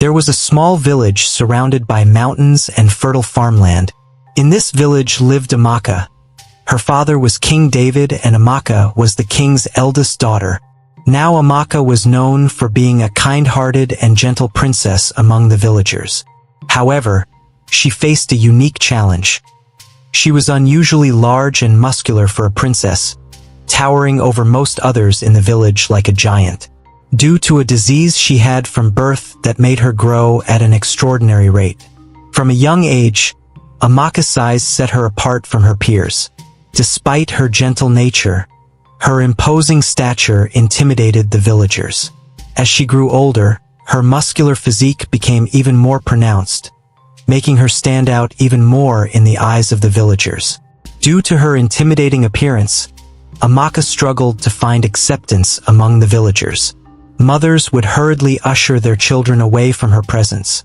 There was a small village surrounded by mountains and fertile farmland. In this village lived Amaka. Her father was King David and Amaka was the king's eldest daughter. Now Amaka was known for being a kind-hearted and gentle princess among the villagers. However, she faced a unique challenge. She was unusually large and muscular for a princess, towering over most others in the village like a giant, due to a disease she had from birth that made her grow at an extraordinary rate. From a young age, Amaka's size set her apart from her peers. Despite her gentle nature, her imposing stature intimidated the villagers. As she grew older, her muscular physique became even more pronounced, making her stand out even more in the eyes of the villagers. Due to her intimidating appearance, Amaka struggled to find acceptance among the villagers. Mothers would hurriedly usher their children away from her presence,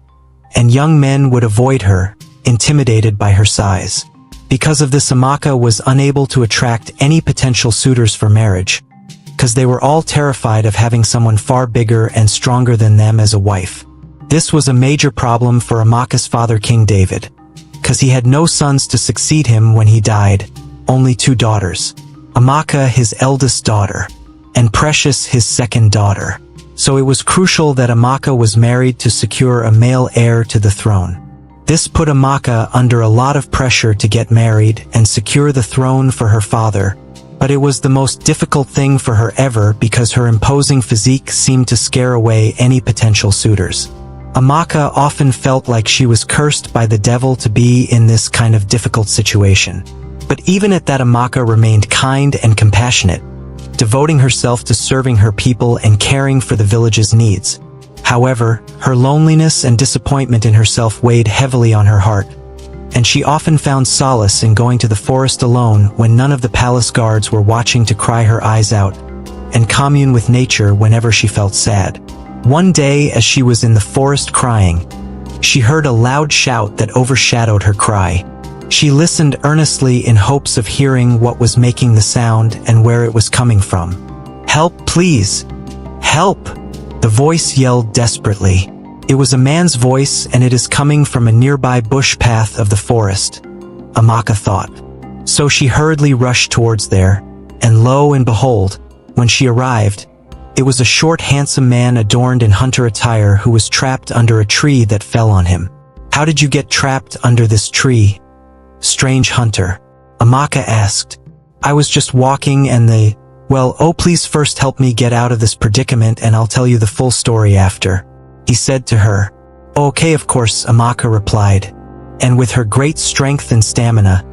and young men would avoid her, intimidated by her size. Because of this, Amaka was unable to attract any potential suitors for marriage, because they were all terrified of having someone far bigger and stronger than them as a wife. This was a major problem for Amaka's father, King David, because he had no sons to succeed him when he died, only 2 daughters. Amaka, his eldest daughter, and Precious, his second daughter. So it was crucial that Amaka was married to secure a male heir to the throne. This put Amaka under a lot of pressure to get married and secure the throne for her father, but it was the most difficult thing for her ever because her imposing physique seemed to scare away any potential suitors. Amaka often felt like she was cursed by the devil to be in this kind of difficult situation. But even at that, Amaka remained kind and compassionate, devoting herself to serving her people and caring for the village's needs. However, her loneliness and disappointment in herself weighed heavily on her heart, and she often found solace in going to the forest alone when none of the palace guards were watching to cry her eyes out, and commune with nature whenever she felt sad. One day, as she was in the forest crying, she heard a loud shout that overshadowed her cry. She listened earnestly in hopes of hearing what was making the sound and where it was coming from. "Help, please! Help!" The voice yelled desperately. It was a man's voice, and it is coming from a nearby bush path of the forest, Amaka thought. So she hurriedly rushed towards there, and lo and behold, when she arrived, it was a short, handsome man adorned in hunter attire who was trapped under a tree that fell on him. "How did you get trapped under this tree, strange hunter?" Amaka asked. "I was just walking and please first help me get out of this predicament and I'll tell you the full story after," he said to her. "Okay, of course," Amaka replied. And with her great strength and stamina,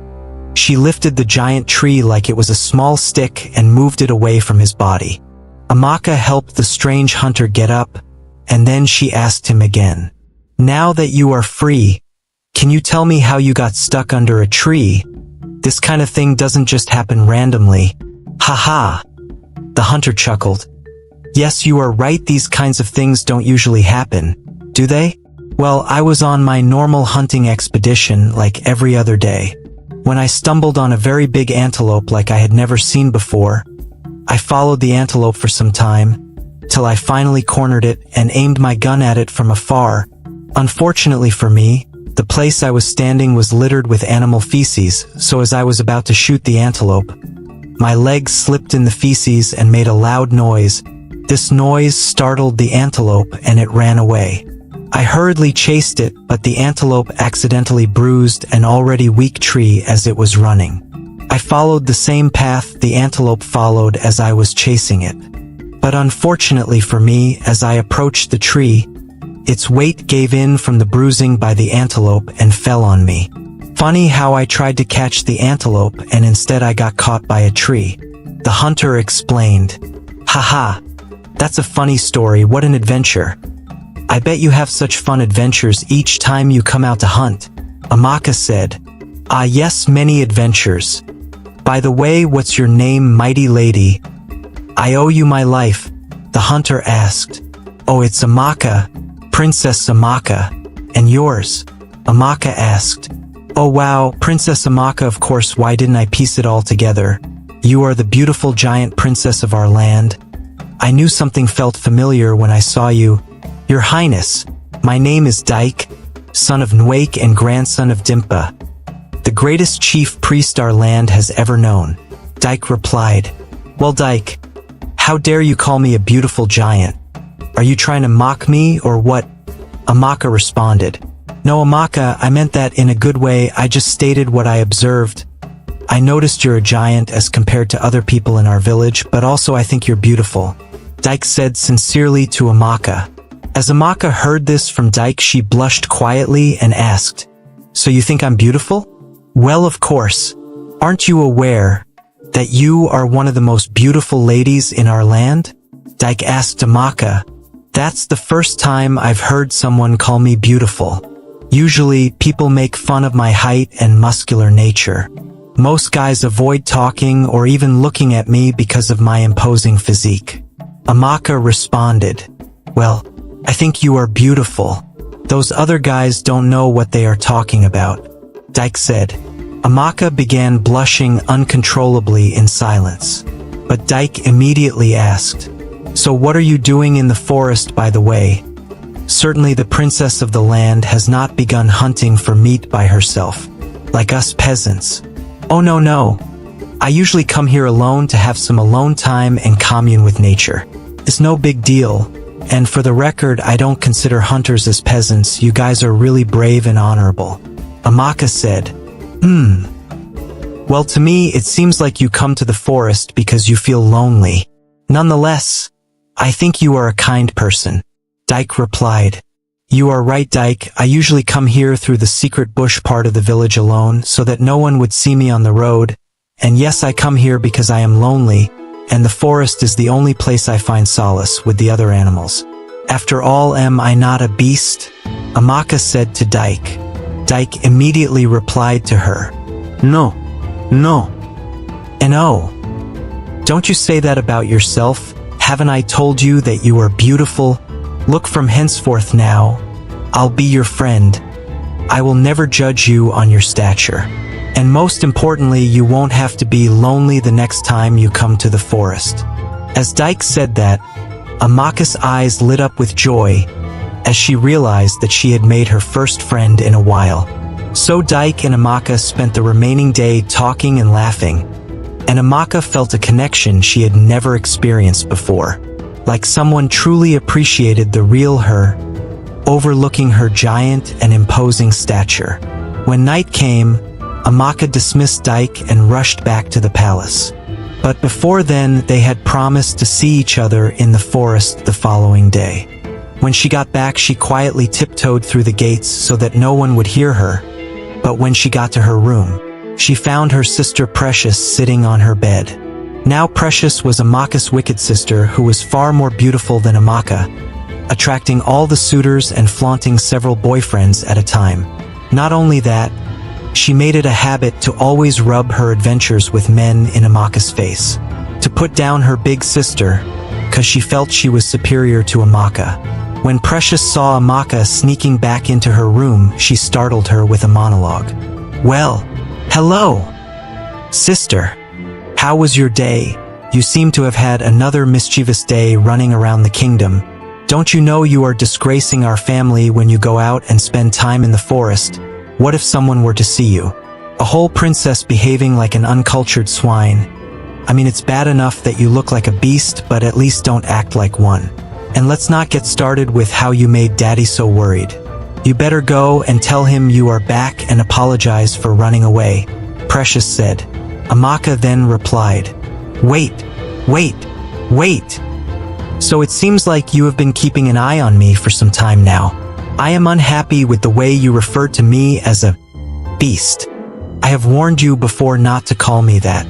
she lifted the giant tree like it was a small stick and moved it away from his body. Amaka helped the strange hunter get up, and then she asked him again, "Now that you are free, can you tell me how you got stuck under a tree? This kind of thing doesn't just happen randomly." "Ha." The hunter chuckled. "Yes, you are right, these kinds of things don't usually happen, do they? Well, I was on my normal hunting expedition like every other day, when I stumbled on a very big antelope like I had never seen before. I followed the antelope for some time, till I finally cornered it and aimed my gun at it from afar. Unfortunately for me, the place I was standing was littered with animal feces, so as I was about to shoot the antelope, my legs slipped in the feces and made a loud noise. This noise startled the antelope and it ran away. I hurriedly chased it, but the antelope accidentally bruised an already weak tree as it was running. I followed the same path the antelope followed as I was chasing it. But unfortunately for me, as I approached the tree, its weight gave in from the bruising by the antelope and fell on me. Funny how I tried to catch the antelope and instead I got caught by a tree," the hunter explained. "Haha, that's a funny story, what an adventure. I bet you have such fun adventures each time you come out to hunt," Amaka said. "Ah yes, many adventures. By the way, what's your name, mighty lady? I owe you my life," the hunter asked. "Oh, it's Amaka, Princess Amaka. And yours?" Amaka asked. "Oh wow, Princess Amaka, of course, why didn't I piece it all together? You are the beautiful giant princess of our land. I knew something felt familiar when I saw you. Your Highness, My name is Dyke, son of Nwake and grandson of Dimpa, the greatest chief priest our land has ever known. Dyke replied, Well, Dyke, how dare you call me a beautiful giant? Are you trying to mock me or what? Amaka responded, No, Amaka, I meant that in a good way. I just stated what I observed. I noticed you're a giant as compared to other people in our village, but also I think you're beautiful, Dyke said sincerely to Amaka. As Amaka heard this from Dyke, she blushed quietly and asked, So you think I'm beautiful? Well, of course. Aren't you aware that you are one of the most beautiful ladies in our land? Dyke asked Amaka. That's the first time I've heard someone call me beautiful. Usually, people make fun of my height and muscular nature. Most guys avoid talking or even looking at me because of my imposing physique. Amaka responded, Well, I think you are beautiful. Those other guys don't know what they are talking about, Dyke said. Amaka began blushing uncontrollably in silence. But Dyke immediately asked, So what are you doing in the forest, by the way? Certainly the princess of the land has not begun hunting for meat by herself, like us peasants. Oh no. I usually come here alone to have some alone time and commune with nature. It's no big deal, and for the record, I don't consider hunters as peasants. You guys are really brave and honorable. Amaka said, Well, to me, it seems like you come to the forest because you feel lonely. Nonetheless, I think you are a kind person. Dyke replied, You are right, Dyke. I usually come here through the secret bush part of the village alone so that no one would see me on the road. And yes, I come here because I am lonely, and the forest is the only place I find solace with the other animals. After all, am I not a beast? Amaka said to Dyke. Dyke immediately replied to her, No. And oh, don't you say that about yourself? Haven't I told you that you are beautiful? Look, from henceforth now, I'll be your friend. I will never judge you on your stature. And most importantly, you won't have to be lonely the next time you come to the forest. As Dyke said that, Amaka's eyes lit up with joy as she realized that she had made her first friend in a while. So Dyke and Amaka spent the remaining day talking and laughing, and Amaka felt a connection she had never experienced before, like someone truly appreciated the real her, overlooking her giant and imposing stature. When night came, Amaka dismissed Dyke and rushed back to the palace. But before then, they had promised to see each other in the forest the following day. When she got back, she quietly tiptoed through the gates so that no one would hear her. But when she got to her room, she found her sister Precious sitting on her bed. Now Precious was Amaka's wicked sister, who was far more beautiful than Amaka, attracting all the suitors and flaunting several boyfriends at a time. Not only that, she made it a habit to always rub her adventures with men in Amaka's face, to put down her big sister, cause she felt she was superior to Amaka. When Precious saw Amaka sneaking back into her room, she startled her with a monologue. Well, hello, sister. How was your day? You seem to have had another mischievous day running around the kingdom. Don't you know you are disgracing our family when you go out and spend time in the forest? What if someone were to see you? A whole princess behaving like an uncultured swine. I mean, it's bad enough that you look like a beast, but at least don't act like one. And let's not get started with how you made Daddy so worried. You better go and tell him you are back and apologize for running away, Precious said. Amaka then replied, Wait. So it seems like you have been keeping an eye on me for some time now. I am unhappy with the way you referred to me as a beast. I have warned you before not to call me that.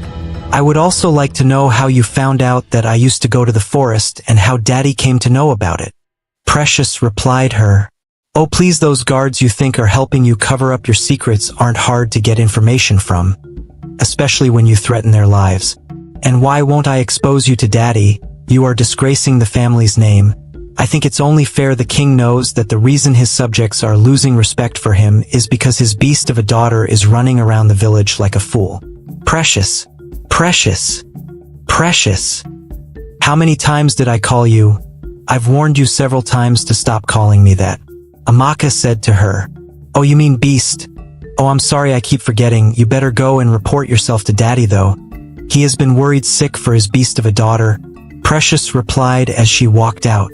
I would also like to know how you found out that I used to go to the forest and how Daddy came to know about it. Precious replied her, Oh, please, those guards you think are helping you cover up your secrets aren't hard to get information from, especially when you threaten their lives. And why won't I expose you to Daddy? You are disgracing the family's name. I think it's only fair the king knows that the reason his subjects are losing respect for him is because his beast of a daughter is running around the village like a fool. Precious. How many times did I call you? I've warned you several times to stop calling me that. Amaka said to her. "Oh, you mean beast? Oh, I'm sorry, I keep forgetting. You better go and report yourself to Daddy, though. He has been worried sick for his beast of a daughter," Precious replied as she walked out.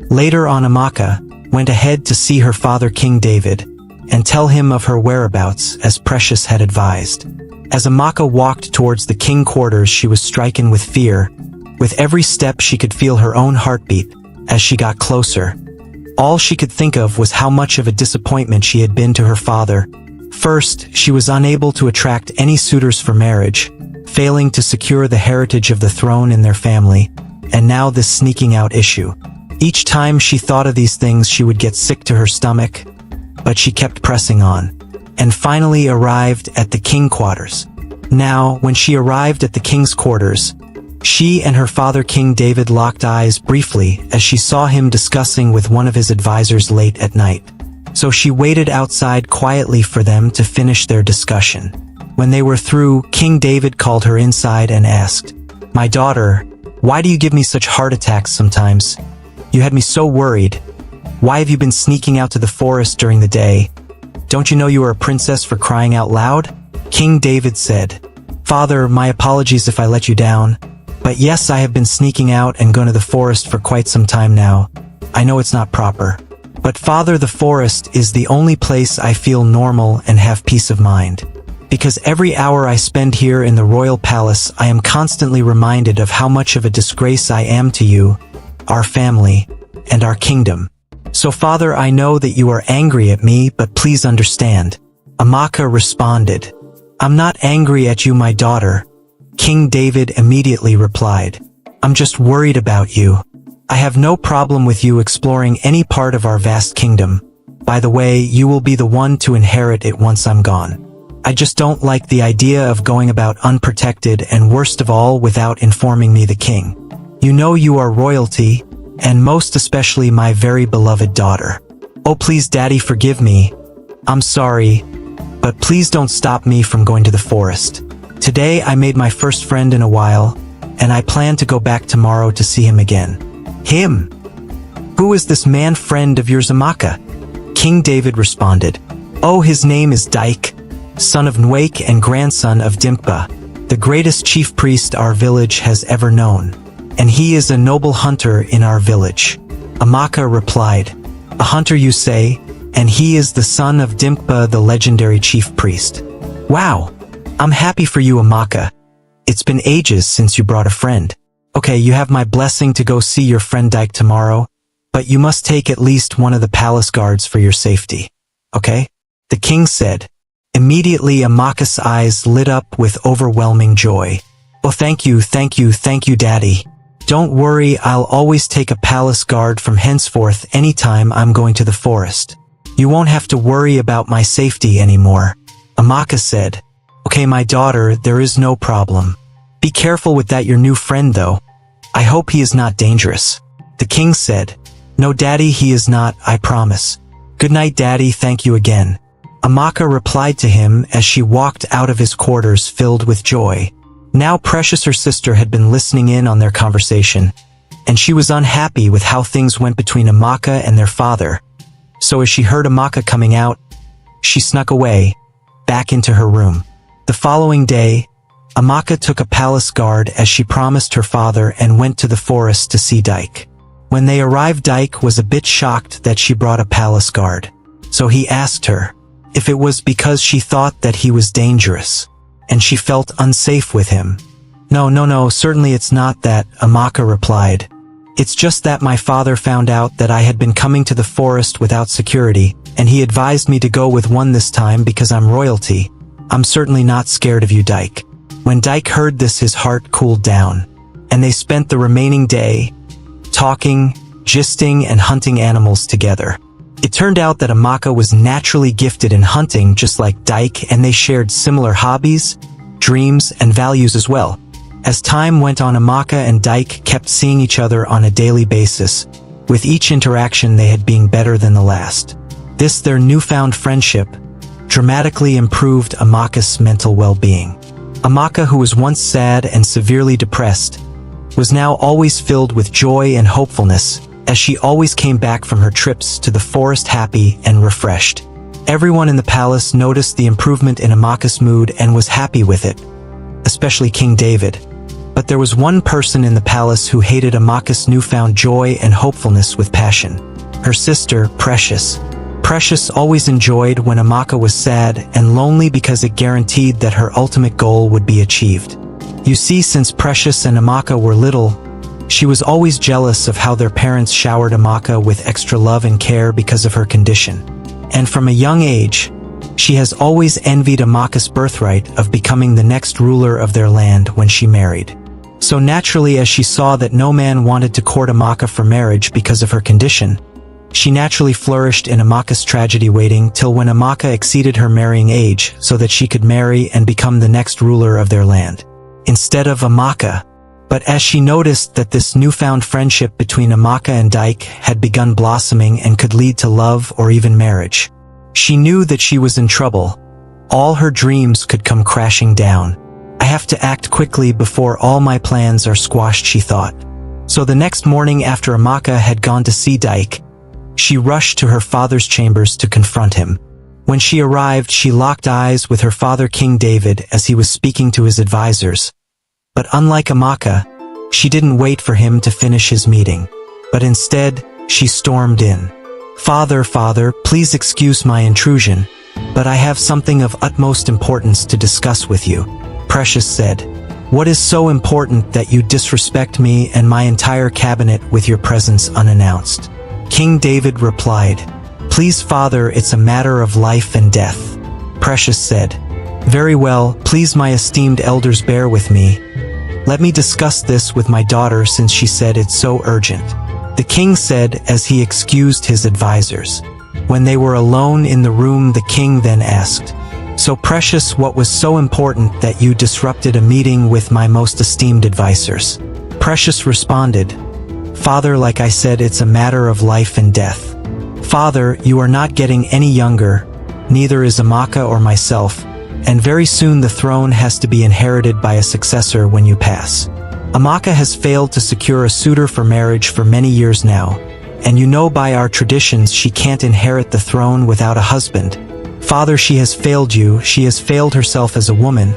Later on, Amaka went ahead to see her father, King David, and tell him of her whereabouts as Precious had advised. As Amaka walked towards the king quarters, she was stricken with fear. With every step she could feel her own heartbeat as she got closer. All she could think of was how much of a disappointment she had been to her father. First, she was unable to attract any suitors for marriage, failing to secure the heritage of the throne in their family, and now this sneaking out issue. Each time she thought of these things, she would get sick to her stomach, but she kept pressing on, and finally arrived at the king quarters. Now, when she arrived at the king's quarters, she and her father, King David, locked eyes briefly as she saw him discussing with one of his advisors late at night. So she waited outside quietly for them to finish their discussion. When they were through, King David called her inside and asked, "My daughter, why do you give me such heart attacks sometimes? You had me so worried. Why have you been sneaking out to the forest during the day? Don't you know you are a princess, for crying out loud?" King David said, "Father, my apologies if I let you down. But yes, I have been sneaking out and gone to the forest for quite some time now. I know it's not proper. But Father, the forest is the only place I feel normal and have peace of mind. Because every hour I spend here in the royal palace, I am constantly reminded of how much of a disgrace I am to you, our family, and our kingdom. So Father, I know that you are angry at me, but please understand." Amaka responded, "I'm not angry at you, my daughter." King David immediately replied, "I'm just worried about you. I have no problem with you exploring any part of our vast kingdom. By the way, you will be the one to inherit it once I'm gone. I just don't like the idea of going about unprotected, and worst of all, without informing me, the king. You know you are royalty, and most especially my very beloved daughter. Oh, please, Daddy, forgive me. I'm sorry, but please don't stop me from going to the forest. Today I made my first friend in a while, and I plan to go back tomorrow to see him again." "Him? Who is this man friend of yours, Amaka?" King David responded, "Oh, his name is Dyke, son of Nwake and grandson of Dimpba, the greatest chief priest our village has ever known. And he is a noble hunter in our village." Amaka replied, "A hunter, you say? And he is the son of Dimpba, the legendary chief priest. Wow! I'm happy for you, Amaka. It's been ages since you brought a friend. Okay, you have my blessing to go see your friend Dyke tomorrow, but you must take at least one of the palace guards for your safety. Okay?" The king said. Immediately Amaka's eyes lit up with overwhelming joy. "Oh, thank you, Daddy. Don't worry, I'll always take a palace guard from henceforth anytime I'm going to the forest. You won't have to worry about my safety anymore," Amaka said. "Okay, my daughter, there is no problem. Be careful with your new friend, though. I hope he is not dangerous." The king said, "No, Daddy, he is not, I promise. Good night, Daddy, thank you again." Amaka replied to him as she walked out of his quarters filled with joy. Now Precious, her sister, had been listening in on their conversation, and she was unhappy with how things went between Amaka and their father. So as she heard Amaka coming out, she snuck away, back into her room. The following day, Amaka took a palace guard as she promised her father and went to the forest to see Dyke. When they arrived, Dyke was a bit shocked that she brought a palace guard. So he asked her if it was because she thought that he was dangerous, and she felt unsafe with him. No, certainly it's not that," Amaka replied. "It's just that my father found out that I had been coming to the forest without security, and he advised me to go with one this time because I'm royalty. I'm certainly not scared of you, Dyke." When Dyke heard this, his heart cooled down, and they spent the remaining day talking, gisting, and hunting animals together. It turned out that Amaka was naturally gifted in hunting just like Dyke, and they shared similar hobbies, dreams, and values as well. As time went on, Amaka and Dyke kept seeing each other on a daily basis, with each interaction they had being better than the last. This, their newfound friendship, dramatically improved Amaka's mental well-being. Amaka, who was once sad and severely depressed, was now always filled with joy and hopefulness, as she always came back from her trips to the forest happy and refreshed. Everyone in the palace noticed the improvement in Amaka's mood and was happy with it, especially King David. But there was one person in the palace who hated Amaka's newfound joy and hopefulness with passion. Her sister, Precious. Precious always enjoyed when Amaka was sad and lonely because it guaranteed that her ultimate goal would be achieved. You see, since Precious and Amaka were little, she was always jealous of how their parents showered Amaka with extra love and care because of her condition. And from a young age, she has always envied Amaka's birthright of becoming the next ruler of their land when she married. So naturally, as she saw that no man wanted to court Amaka for marriage because of her condition, she naturally flourished in Amaka's tragedy, waiting till when Amaka exceeded her marrying age so that she could marry and become the next ruler of their land, instead of Amaka. But as she noticed that this newfound friendship between Amaka and Dyke had begun blossoming and could lead to love or even marriage, she knew that she was in trouble. All her dreams could come crashing down. I have to act quickly before all my plans are squashed, she thought. So the next morning, after Amaka had gone to see Dyke, she rushed to her father's chambers to confront him. When she arrived, she locked eyes with her father, King David, as he was speaking to his advisors. But unlike Amaka, she didn't wait for him to finish his meeting, but instead, she stormed in. "Father, please excuse my intrusion, but I have something of utmost importance to discuss with you," Precious said. "What is so important that you disrespect me and my entire cabinet with your presence unannounced?" King David replied, "Please, father, it's a matter of life and death." Precious said, "Very well, please, my esteemed elders, bear with me. Let me discuss this with my daughter since she said it's so urgent," the king said as he excused his advisors. When they were alone in the room, the king then asked, "So Precious, what was so important that you disrupted a meeting with my most esteemed advisors?" Precious responded, "Father, like I said, it's a matter of life and death. Father, you are not getting any younger, neither is Amaka or myself, and very soon the throne has to be inherited by a successor when you pass. Amaka has failed to secure a suitor for marriage for many years now, and you know by our traditions she can't inherit the throne without a husband. Father, she has failed you, she has failed herself as a woman,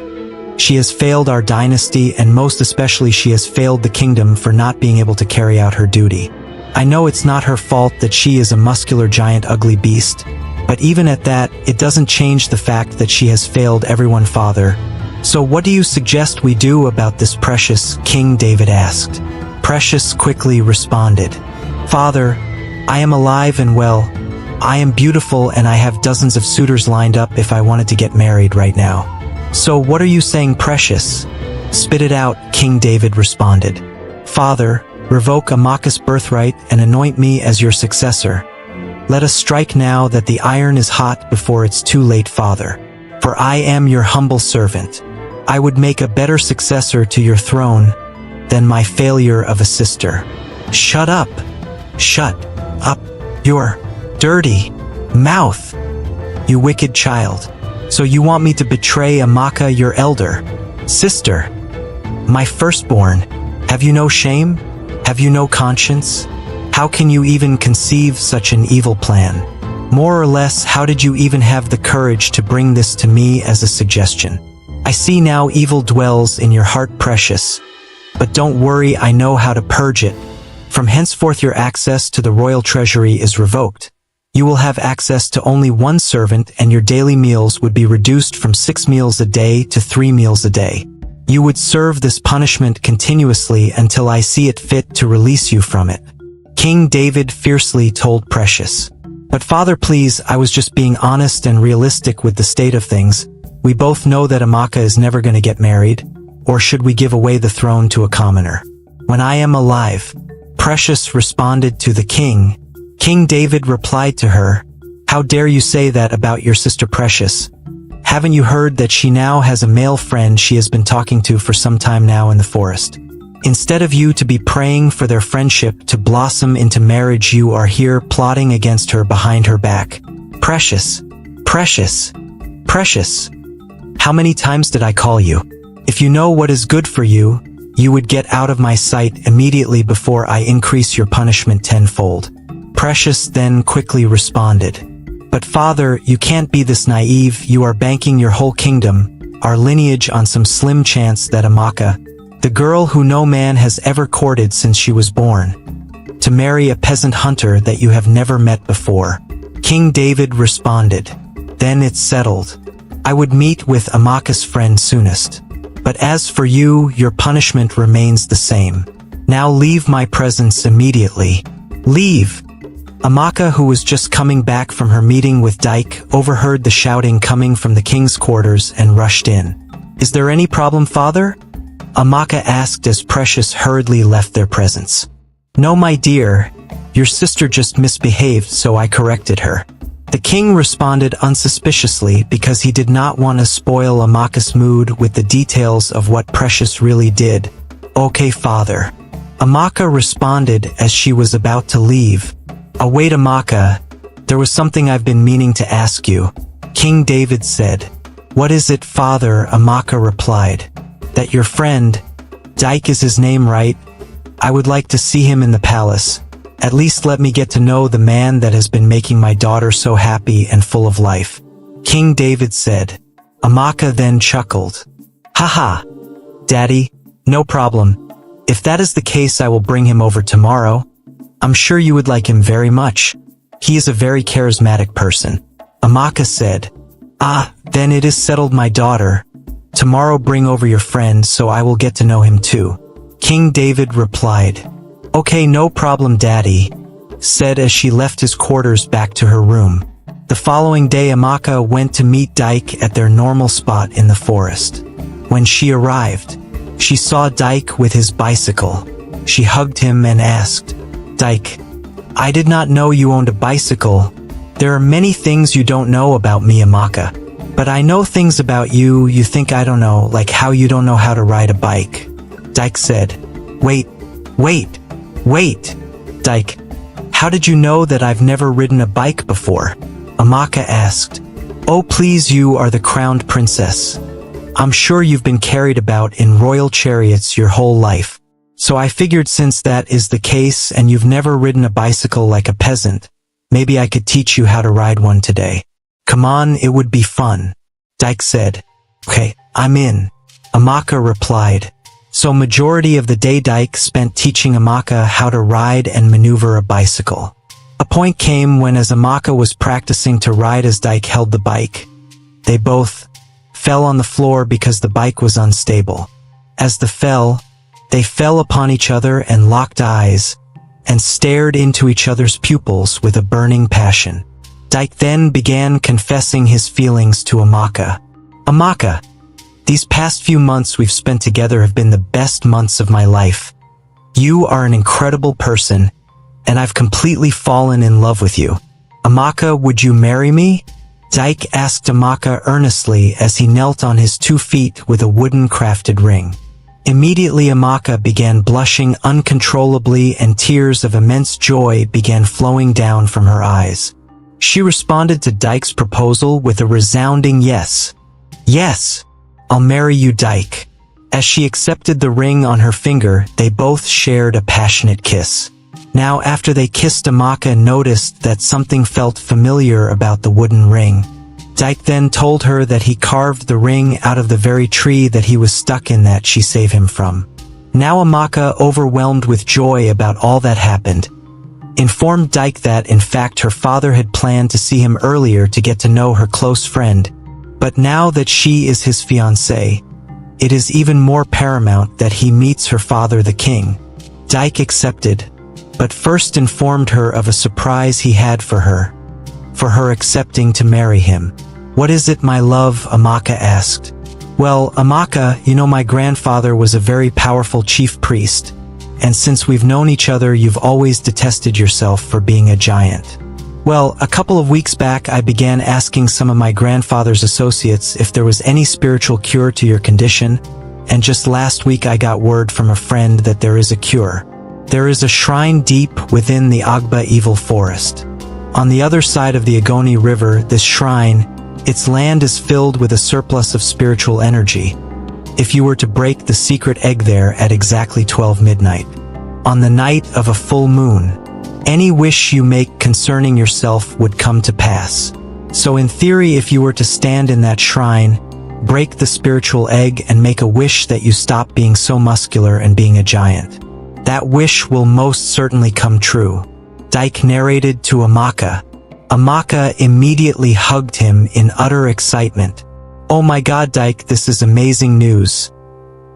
she has failed our dynasty, and most especially she has failed the kingdom for not being able to carry out her duty. I know it's not her fault that she is a muscular giant ugly beast, but even at that, it doesn't change the fact that she has failed everyone, father. So what do you suggest we do about this, Precious?" King David asked. Precious quickly responded, "Father, I am alive and well. I am beautiful and I have dozens of suitors lined up if I wanted to get married right now." "So what are you saying, Precious? Spit it out," King David responded. "Father, revoke Amaka's birthright and anoint me as your successor. Let us strike now that the iron is hot before it's too late, father. For I am your humble servant. I would make a better successor to your throne than my failure of a sister." "Shut up! Shut up your dirty mouth, you wicked child. So you want me to betray Amaka, your elder sister, my firstborn? Have you no shame? Have you no conscience? How can you even conceive such an evil plan? More or less, how did you even have the courage to bring this to me as a suggestion? I see now evil dwells in your heart, Precious. But don't worry, I know how to purge it. From henceforth your access to the royal treasury is revoked. You will have access to only one servant, and your daily meals would be reduced from 6 meals a day to 3 meals a day. You would serve this punishment continuously until I see it fit to release you from it," King David fiercely told Precious. "But father, please, I was just being honest and realistic with the state of things. We both know that Amaka is never going to get married, or should we give away the throne to a commoner? When I am alive," Precious responded to the king. King David replied to her, "How dare you say that about your sister Precious? Haven't you heard that she now has a male friend she has been talking to for some time now in the forest? Instead of you to be praying for their friendship to blossom into marriage, you are here plotting against her behind her back. Precious, Precious, Precious. How many times did I call you? If you know what is good for you, you would get out of my sight immediately before I increase your punishment tenfold." Precious then quickly responded, "But father, you can't be this naive. You are banking your whole kingdom, our lineage, on some slim chance that Amaka, the girl who no man has ever courted since she was born, to marry a peasant hunter that you have never met before." King David responded, "Then it's settled. I would meet with Amaka's friend soonest. But as for you, your punishment remains the same. Now leave my presence immediately. Leave." Amaka, who was just coming back from her meeting with Dyke, overheard the shouting coming from the king's quarters and rushed in. "Is there any problem, father?" Amaka asked as Precious hurriedly left their presence. "No, my dear. Your sister just misbehaved, so I corrected her." The king responded unsuspiciously because he did not want to spoil Amaka's mood with the details of what Precious really did. "Okay, father." Amaka responded as she was about to leave. "Wait, Amaka, there was something I've been meaning to ask you," King David said. "What is it, father?" Amaka replied. "That your friend, Dyke is his name, right? I would like to see him in the palace. At least let me get to know the man that has been making my daughter so happy and full of life," King David said. Amaka then chuckled. "Haha, Daddy, no problem. If that is the case, I will bring him over tomorrow. I'm sure you would like him very much. He is a very charismatic person," Amaka said. Then it is settled, my daughter. Tomorrow bring over your friend so I will get to know him too," King David replied. "Okay, no problem, Daddy," said as she left his quarters back to her room. The following day, Amaka went to meet Dyke at their normal spot in the forest. When she arrived, she saw Dyke with his bicycle. She hugged him and asked, "Dyke, I did not know you owned a bicycle. There are many things you don't know about me, Amaka. But I know things about you think I don't know, like how you don't know how to ride a bike." Dyke said, Wait, Dyke, how did you know that I've never ridden a bike before?" Amaka asked. "Oh please, you are the crowned princess. I'm sure you've been carried about in royal chariots your whole life. So I figured since that is the case and you've never ridden a bicycle like a peasant, maybe I could teach you how to ride one today. Come on, it would be fun," Dyke said. "Okay, I'm in," Amaka replied. So majority of the day Dyke spent teaching Amaka how to ride and maneuver a bicycle. A point came when, as Amaka was practicing to ride as Dyke held the bike, they both fell on the floor because the bike was unstable. As they fell upon each other and locked eyes, and stared into each other's pupils with a burning passion. Dyke then began confessing his feelings to Amaka. "Amaka, these past few months we've spent together have been the best months of my life. You are an incredible person, and I've completely fallen in love with you. Amaka, would you marry me?" Dyke asked Amaka earnestly as he knelt on his 2 feet with a wooden crafted ring. Immediately Amaka began blushing uncontrollably and tears of immense joy began flowing down from her eyes. She responded to Dyke's proposal with a resounding yes. "Yes, I'll marry you, Dyke." As she accepted the ring on her finger, they both shared a passionate kiss. Now after they kissed, Amaka noticed that something felt familiar about the wooden ring. Dyke then told her that he carved the ring out of the very tree that he was stuck in that she saved him from. Now Amaka, overwhelmed with joy about all that happened, informed Dyke that in fact her father had planned to see him earlier to get to know her close friend, but now that she is his fiancée, it is even more paramount that he meets her father, the king. Dyke accepted, but first informed her of a surprise he had for her accepting to marry him. "What is it, my love?" Amaka asked. "Well, Amaka, you know my grandfather was a very powerful chief priest, and since we've known each other you've always detested yourself for being a giant. Well, a couple of weeks back I began asking some of my grandfather's associates if there was any spiritual cure to your condition, and just last week I got word from a friend that there is a cure. There is a shrine deep within the Agba evil forest. On the other side of the Agoni River, this shrine, its land is filled with a surplus of spiritual energy. if you were to break the secret egg there at exactly 12 midnight. On the night of a full moon, any wish you make concerning yourself would come to pass. So in theory, if you were to stand in that shrine, break the spiritual egg and make a wish that you stop being so muscular and being a giant, that wish will most certainly come true. Dyke narrated to Amaka. Amaka immediately hugged him in utter excitement. "Oh my God, Dyke, this is amazing news.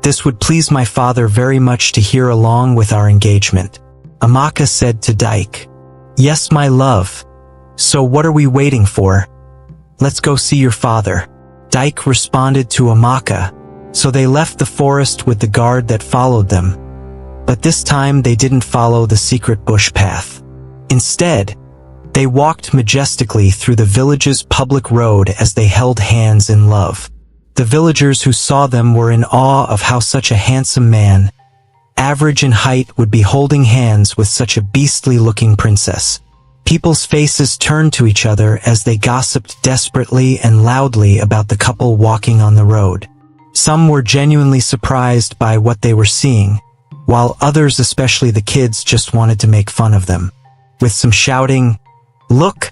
This would please my father very much to hear along with our engagement." Amaka said to Dyke, "Yes, my love. So what are we waiting for? Let's go see your father." Dyke responded to Amaka, so they left the forest with the guard that followed them. But this time they didn't follow the secret bush path. Instead, they walked majestically through the village's public road as they held hands in love. The villagers who saw them were in awe of how such a handsome man, average in height, would be holding hands with such a beastly-looking princess. People's faces turned to each other as they gossiped desperately and loudly about the couple walking on the road. Some were genuinely surprised by what they were seeing, while others, especially the kids, just wanted to make fun of them. With some shouting, "Look!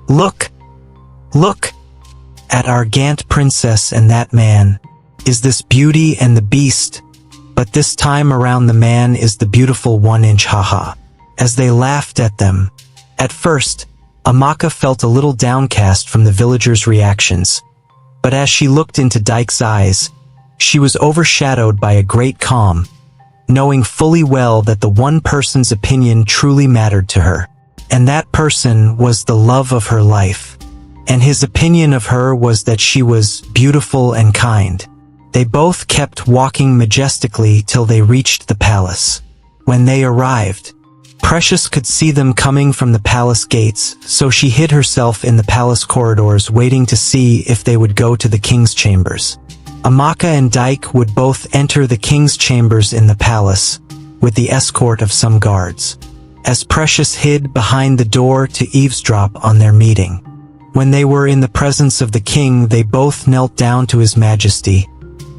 Look! Look! At our Gant princess and that man! Is this Beauty and the Beast? But this time around the man is the beautiful 1-inch haha." As they laughed at them. At first, Amaka felt a little downcast from the villagers' reactions, but as she looked into Dyke's eyes, she was overshadowed by a great calm, knowing fully well that the one person's opinion truly mattered to her, and that person was the love of her life. And his opinion of her was that she was beautiful and kind. They both kept walking majestically till they reached the palace. When they arrived, Precious could see them coming from the palace gates, so she hid herself in the palace corridors waiting to see if they would go to the king's chambers. Amaka and Dyke would both enter the king's chambers in the palace, with the escort of some guards, as Precious hid behind the door to eavesdrop on their meeting. When they were in the presence of the king, they both knelt down to His Majesty,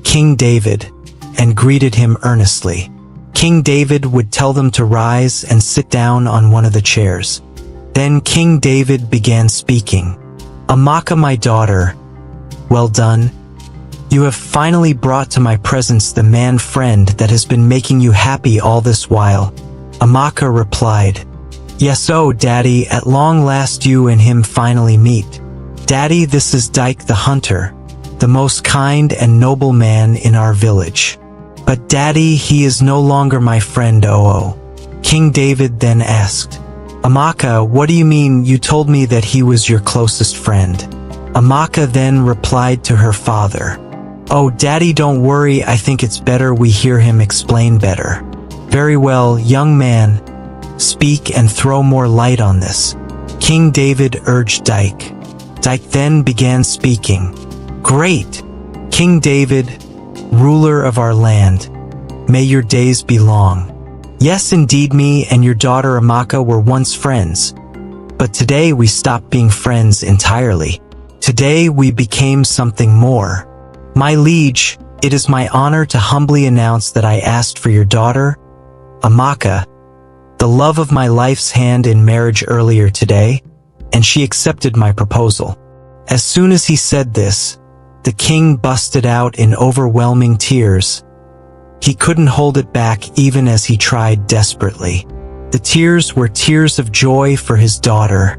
King David, and greeted him earnestly. King David would tell them to rise and sit down on one of the chairs. Then King David began speaking. "Amaka, my daughter, well done. You have finally brought to my presence the man friend that has been making you happy all this while." Amaka replied, "Yes, oh, Daddy, at long last you and him finally meet. Daddy, this is Dyke the hunter, the most kind and noble man in our village. But Daddy, he is no longer my friend, oh." King David then asked, "Amaka, what do you mean? You told me that he was your closest friend." Amaka then replied to her father, "Oh, Daddy, don't worry, I think it's better we hear him explain better." "Very well, young man, speak and throw more light on this," King David urged Dyke. Dyke then began speaking. "Great! King David, ruler of our land, may your days be long. Yes, indeed, me and your daughter Amaka were once friends, but today we stopped being friends entirely. Today we became something more. My liege, it is my honor to humbly announce that I asked for your daughter, Amaka, the love of my life's hand, in marriage earlier today, and she accepted my proposal." As soon as he said this, the king busted out in overwhelming tears. He couldn't hold it back even as he tried desperately. The tears were tears of joy for his daughter,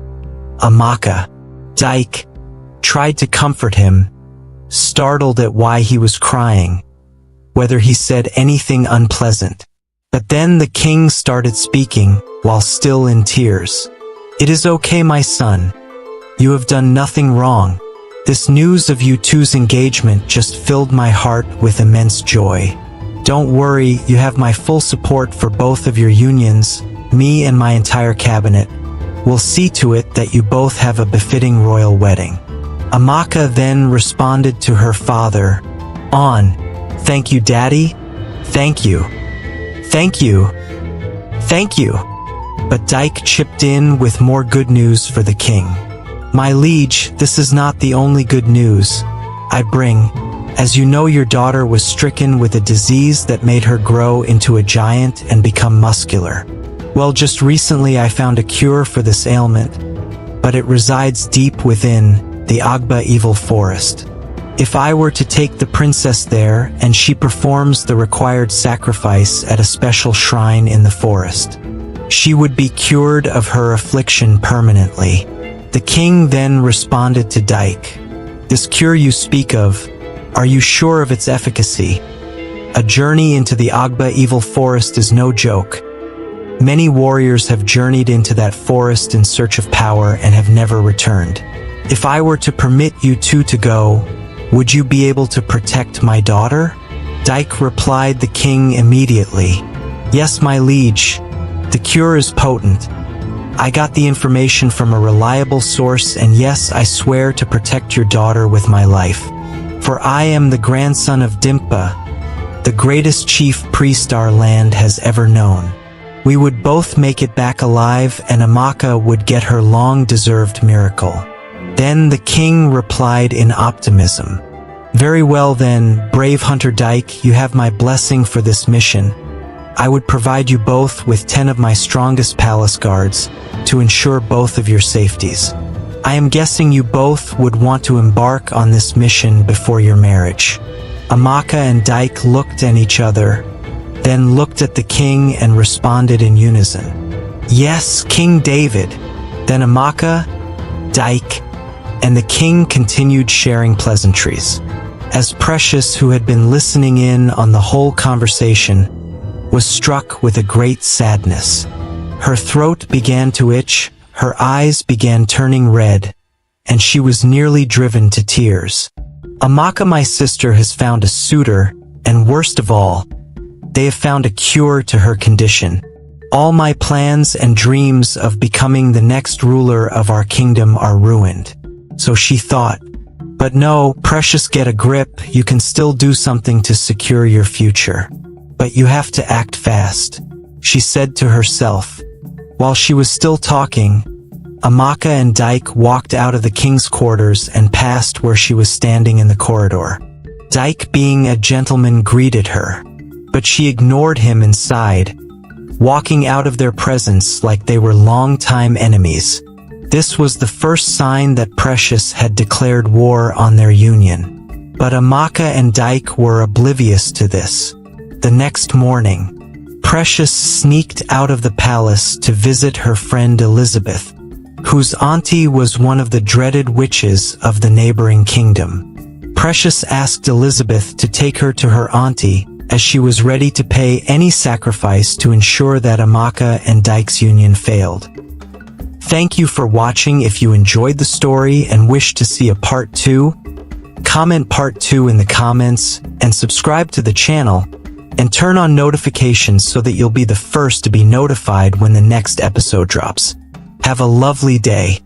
Amaka. Dyke tried to comfort him, startled at why he was crying, whether he said anything unpleasant. But then the king started speaking, while still in tears. "It is okay, my son. You have done nothing wrong. This news of you two's engagement just filled my heart with immense joy. Don't worry, you have my full support for both of your unions. Me and my entire cabinet will see to it that you both have a befitting royal wedding." Amaka then responded to her father, "Thank you, Daddy. Thank you. Thank you. Thank you." But Dyke chipped in with more good news for the king. "My liege, this is not the only good news I bring. As you know, your daughter was stricken with a disease that made her grow into a giant and become muscular. Well, just recently I found a cure for this ailment, but it resides deep within the Agba evil forest. If I were to take the princess there and she performs the required sacrifice at a special shrine in the forest, she would be cured of her affliction permanently. The king then responded to Dyke, "This cure you speak of, are you sure of its efficacy? A journey into the Agba evil forest is no joke. Many warriors have journeyed into that forest in search of power and have never returned. If I were to permit you two to go, would you be able to protect my daughter?" Dyke replied the king immediately, "Yes, my liege. The cure is potent. I got the information from a reliable source, and yes, I swear to protect your daughter with my life. For I am the grandson of Dimpa, the greatest chief priest our land has ever known. We would both make it back alive, and Amaka would get her long-deserved miracle." Then the king replied in optimism, "Very well then, brave Hunter Dyke, you have my blessing for this mission. I would provide you both with 10 of my strongest palace guards to ensure both of your safeties. I am guessing you both would want to embark on this mission before your marriage." Amaka and Dyke looked at each other, then looked at the king and responded in unison, "Yes, King David." Then Amaka, Dyke, and the king continued sharing pleasantries. As Precious, who had been listening in on the whole conversation, was struck with a great sadness. Her throat began to itch, her eyes began turning red, and she was nearly driven to tears. "Amaka, my sister, has found a suitor, and worst of all, they have found a cure to her condition. All my plans and dreams of becoming the next ruler of our kingdom are ruined." So she thought, "But no, Precious, get a grip, you can still do something to secure your future. But you have to act fast," she said to herself. While she was still talking, Amaka and Dyke walked out of the king's quarters and passed where she was standing in the corridor. Dyke, being a gentleman, greeted her, but she ignored him and sighed, walking out of their presence like they were long-time enemies. This was the first sign that Precious had declared war on their union. But Amaka and Dyke were oblivious to this. The next morning, Precious sneaked out of the palace to visit her friend Elizabeth, whose auntie was one of the dreaded witches of the neighboring kingdom. Precious asked Elizabeth to take her to her auntie, as she was ready to pay any sacrifice to ensure that Amaka and Dyke's union failed. Thank you for watching. If you enjoyed the story and wish to see a part 2, comment part 2 in the comments and subscribe to the channel and turn on notifications so that you'll be the first to be notified when the next episode drops. Have a lovely day.